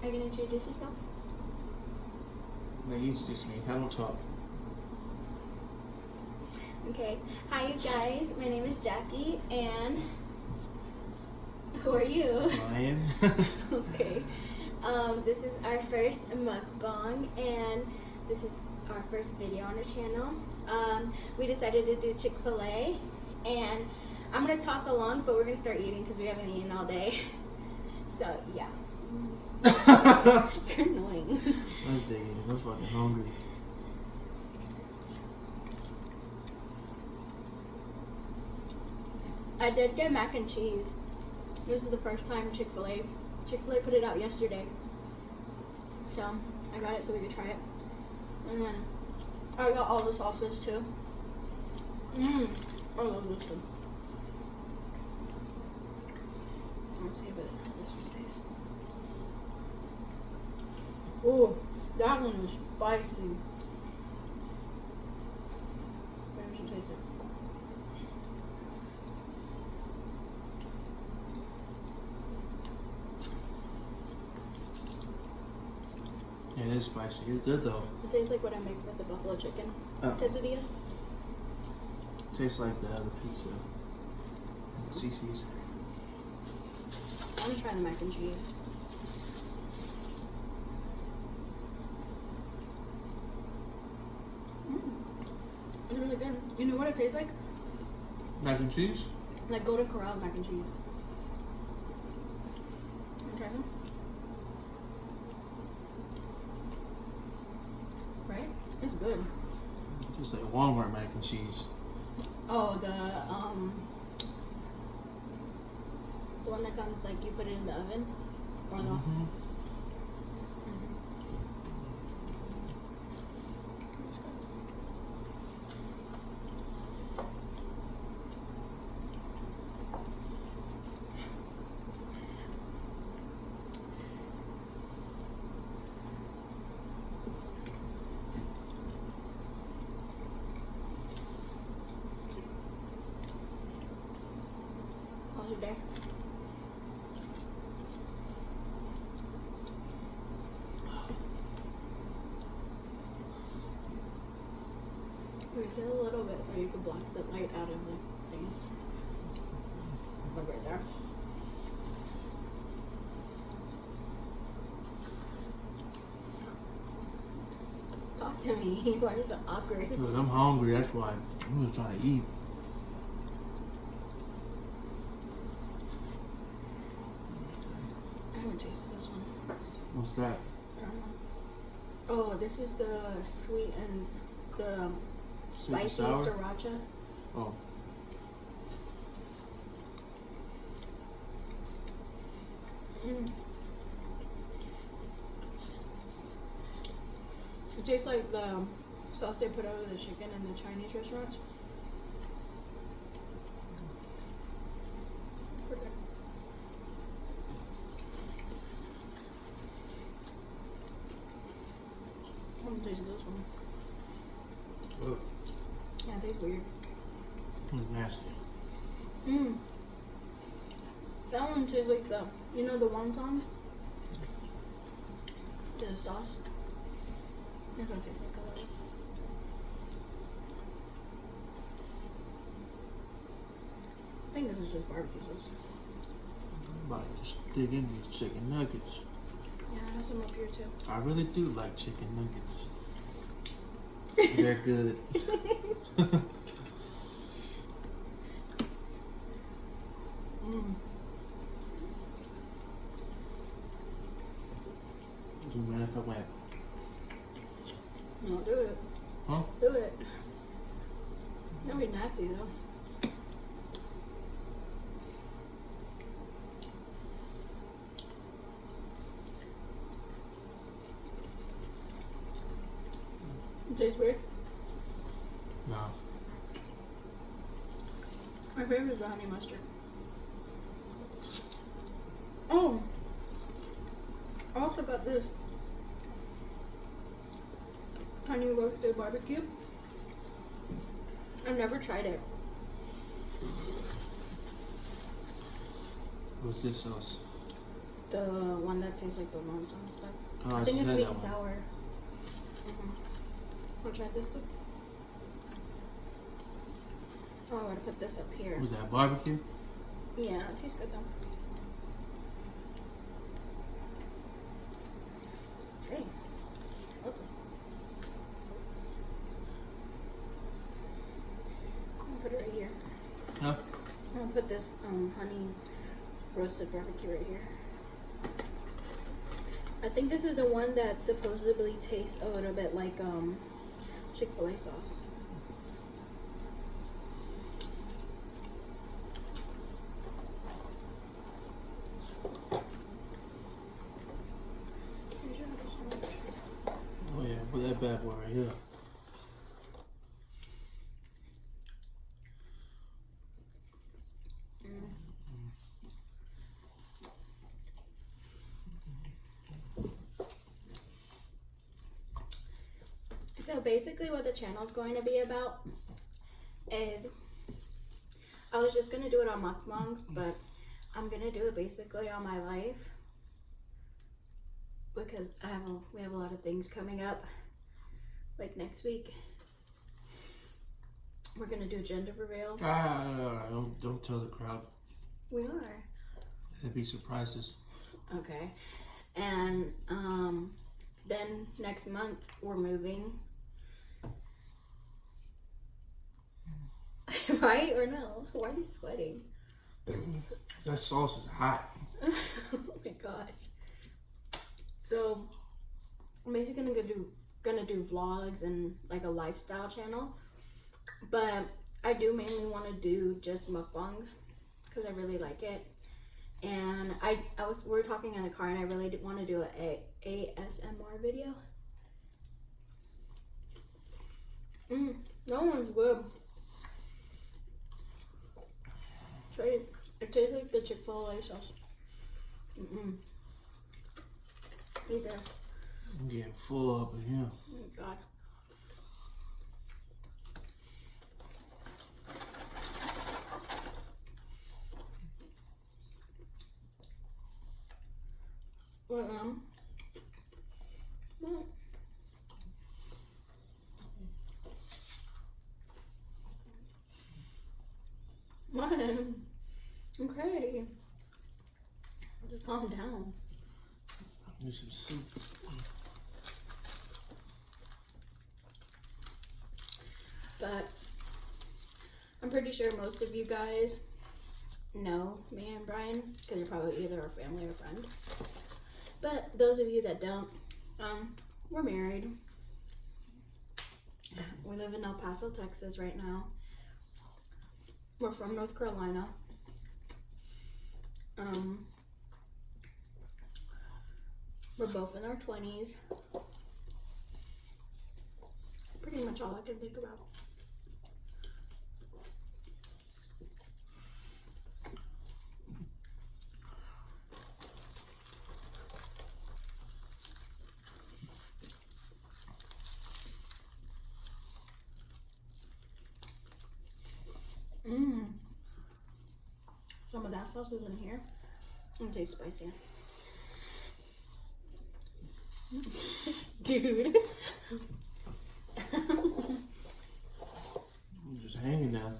Are you gonna introduce yourself? No, you introduce me. I don't talk. Okay. Hi, you guys. My name is Jackie, and who are you? Ryan. Okay. This is our first mukbang, and this is our first video on our channel. We decided to do Fil A, and I'm gonna talk along, but we're gonna start eating because we haven't eaten all day. So yeah. You're annoying. Let's dig in. I'm fucking hungry. I did get mac and cheese. This is the first time Chick-fil-A put it out yesterday. So I got it so we could try it. And then I got all the sauces too. I love this one. Let's see how this one tastes. Oh, that one is spicy. Maybe we should taste it. Yeah, it is spicy. It's good though. It tastes like what I make with the buffalo chicken quesadillas. Tastes like the pizza. CC's. I'm gonna try the mac and cheese. It's really good. You know what it tastes like? Mac and cheese? Like Golden Corral mac and cheese. Wanna try some? Right? It's good. Just like Walmart mac and cheese. Oh, the one that comes like you put it in the oven? Or no? How's your day? We said a little bit so you could block the light out of the thing. Like right there. Talk to me. Why are you so awkward? Because I'm hungry, that's why. I'm just trying to eat. I haven't tasted this one. What's that? I don't know. Oh, this is the sweet and the Sweet and spicy sour? sriracha. Oh. It tastes like the sauce they put over the chicken in the Chinese restaurants. Perfect. I haven't tasted this one. Oh. Yeah, it tastes weird. It's nasty. That one tastes like the, you know, the wontons? The sauce. That's what it tastes like a little. I think this is just barbecue sauce. I'm about to just dig in these chicken nuggets. Yeah, I have some up here too. I really do like chicken nuggets. They're good. Do you mind if I went? No, do it. Huh? Do it. That'd be nasty though. It tastes weird. No. My favorite is the honey mustard. Oh! I also got this honey roasted barbecue. I've never tried it. What's this sauce? The one that tastes like the wonton and stuff. Oh, I think it's had sweet that and one. sour. Wanna try this too? Oh, I'm gonna put this up here. Was that barbecue? Yeah, it tastes good though. Hey. Okay. I'm gonna put it right here. Huh? I'm gonna put this honey roasted barbecue right here. I think this is the one that supposedly tastes a little bit like Chick-fil-A sauce. Oh yeah, put that bad boy right here. So basically what the channel is going to be about is, I was just going to do it on mukbangs, but I'm going to do it basically on my life because we have a lot of things coming up. Like next week, we're going to do gender reveal. Don't tell the crowd. We are. It'd be surprises. Okay. And then next month, we're moving. Right or no? Why are you sweating? That sauce is hot. Oh my gosh. So I'm basically gonna do vlogs and like a lifestyle channel. But I do mainly want to do just mukbangs because I really like it. And we were talking in the car and I really did want to do a ASMR video. That one's good. Try it. It tastes like the Chick-fil-A sauce. Eat that. I'm getting full up in here. Oh my god. What, what? What? Okay. Just calm down. Need some soup. But I'm pretty sure most of you guys know me and Brian because you're probably either a family or friend. But those of you that don't, we're married. We live in El Paso, Texas right now. We're from North Carolina. We're both in our 20s. Pretty much all I can think about. Some of that sauce was in here. It tastes spicy. Dude. I'm just hanging now.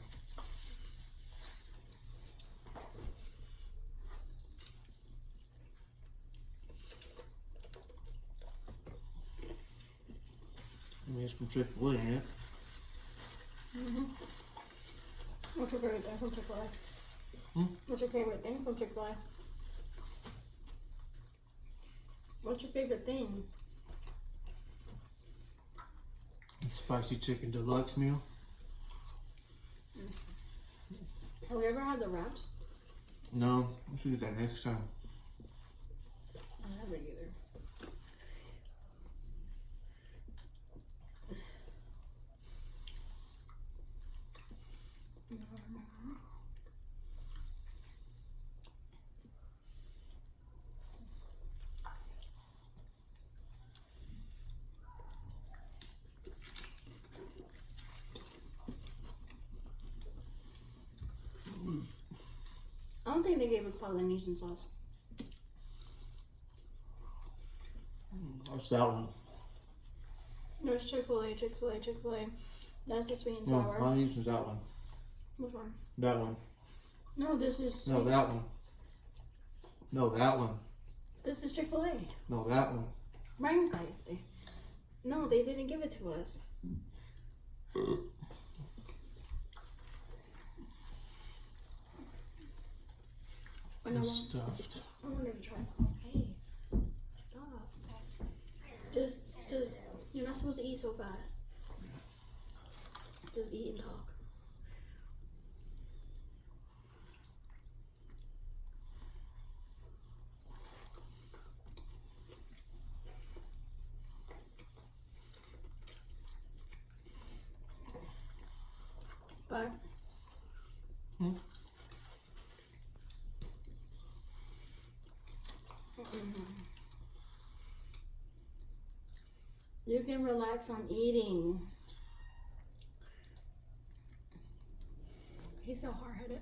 I mean, it's from Chick-fil-A, ain't it? What's your favorite thing from Chick-fil-A? What's your favorite thing from Chick-fil-A? What's your favorite thing? Spicy chicken deluxe meal. Have you ever had the wraps? No, we should get that next time. I haven't either. I don't think they gave us Polynesian sauce. What's that one? There's Chick-fil-A, Chick-fil-A, Chick-fil-A. That's the sweet and No, sour. Honey's is that one. Which one? That one. No, this is sweet. No, that one. No, that one. This is Chick-fil-A. No, that one. Bring cállate. No, they didn't give it to us. It's stuffed. I wanted to try. Hey, stop. Just, you're not supposed to eat so fast. Just eat and talk. But you can relax on eating. He's so hard-headed.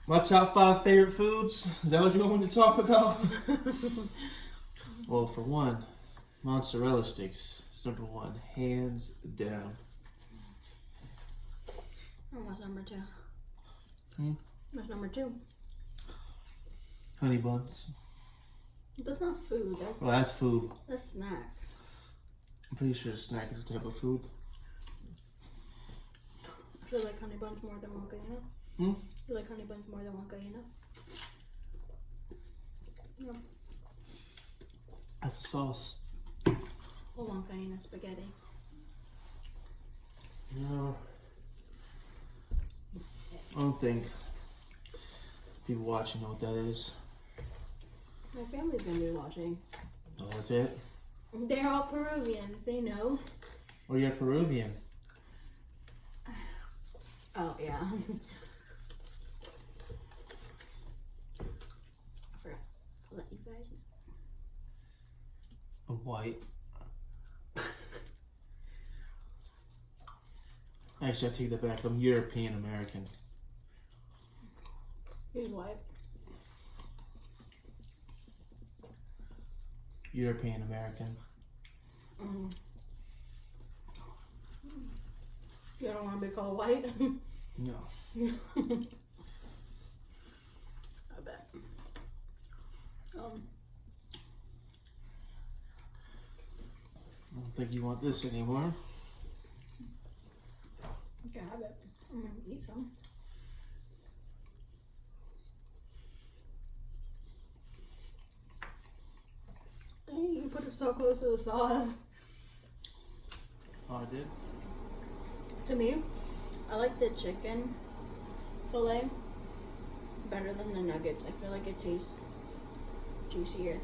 My top 5 favorite foods? Is that what you want me to talk about? Well, for one, mozzarella sticks. It's number 1, hands down. And what's number 2? What's number 2? Honey buns. That's not food. That's Well, that's food. that's snack. I'm pretty sure a snack is a type of food. Do you like honey buns more than one gallina? You like honey buns more than one gallina? No. That's a sauce. Or one gallina spaghetti. No. I don't think people watching know what that is. My family's gonna be watching. Oh, that's it? They're all Peruvians. They know. Oh, you're Peruvian. Oh yeah. I forgot to let you guys know. I'm white. Actually, I take that back. I'm European American. He's white. European American. You don't want to be called white? No. I bet. I don't think you want this anymore. You can have it. I'm gonna eat some. Dang, you put it so close to the sauce. Oh, I did? To me, I like the chicken fillet better than the nuggets. I feel like it tastes juicier.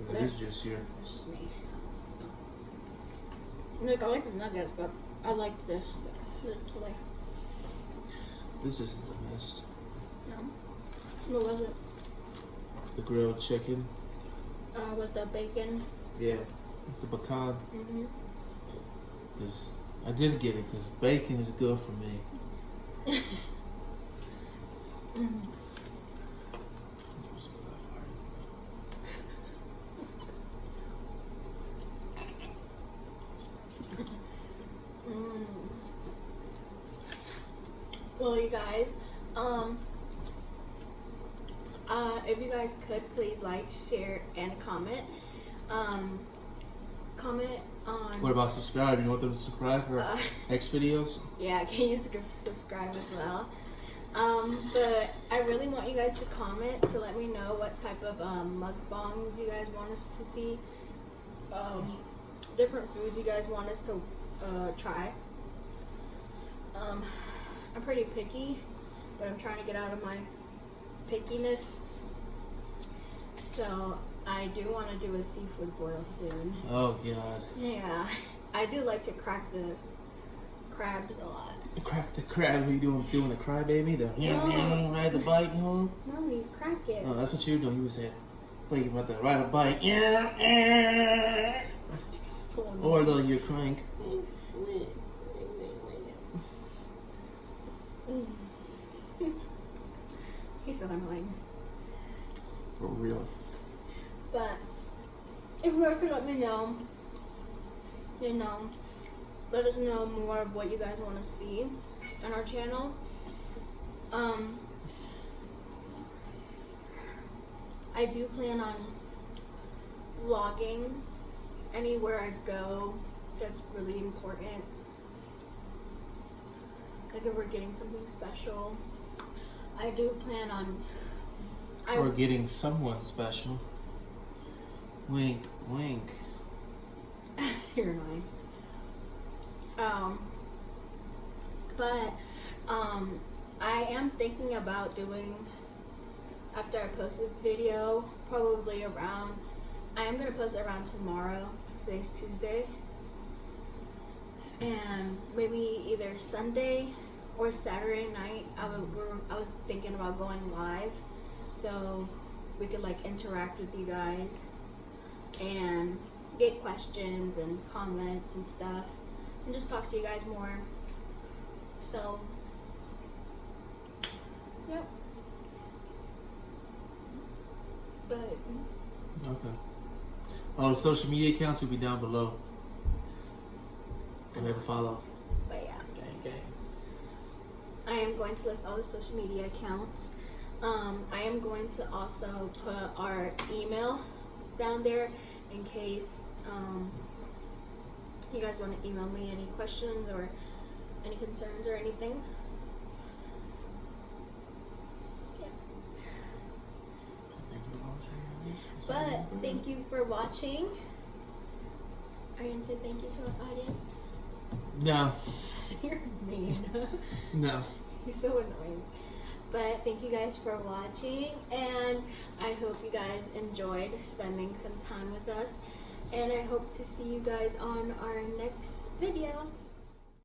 It is juicier. That's just me. Like, I like the nuggets, but I like this fillet. This isn't the best. No? What was it? The grilled chicken. With the bacon. Yeah. With the pecan. Mm-hmm. Because I did get it because bacon is good for me. Well, you guys, if you guys could please like, share, and comment. Comment on. What about subscribe? You want them to subscribe for next videos? Yeah, can you subscribe as well? But I really want you guys to comment to let me know what type of mukbangs you guys want us to see. Different foods you guys want us to try. I'm pretty picky, but I'm trying to get out of my pickiness. So I do want to do a seafood boil soon. Oh God. Yeah, I do like to crack crabs a lot. Crack the crab. What are you doing the cry baby? The ride the bike home? No, you crack it. Oh, that's what you were doing. You was saying, like about to ride a bike. Or you're crying. He's so annoying. For real. But if you guys could let me know, let us know more of what you guys want to see on our channel. I do plan on vlogging anywhere I go. That's really important. Like if we're getting something special, I do plan on. Or getting someone special. Wink, wink. You're annoying. But I am thinking about doing, after I post this video, probably around, I am going to post it around tomorrow, because today's Tuesday, and maybe either Sunday or Saturday night, I was thinking about going live, so we could like interact with you guys, and get questions and comments and stuff, and just talk to you guys more. So, yep. But Nothing. Oh, the social media accounts will be down below. Go ahead and follow. But yeah, Gang, gang. I am going to list all the social media accounts. I am going to also put our email down there in case you guys want to email me any questions or any concerns or anything. Yeah. But thank you for watching. Are you going to say thank you to our audience? No. You're mean. No. You're so annoying. But thank you guys for watching, and I hope you guys enjoyed spending some time with us, and I hope to see you guys on our next video.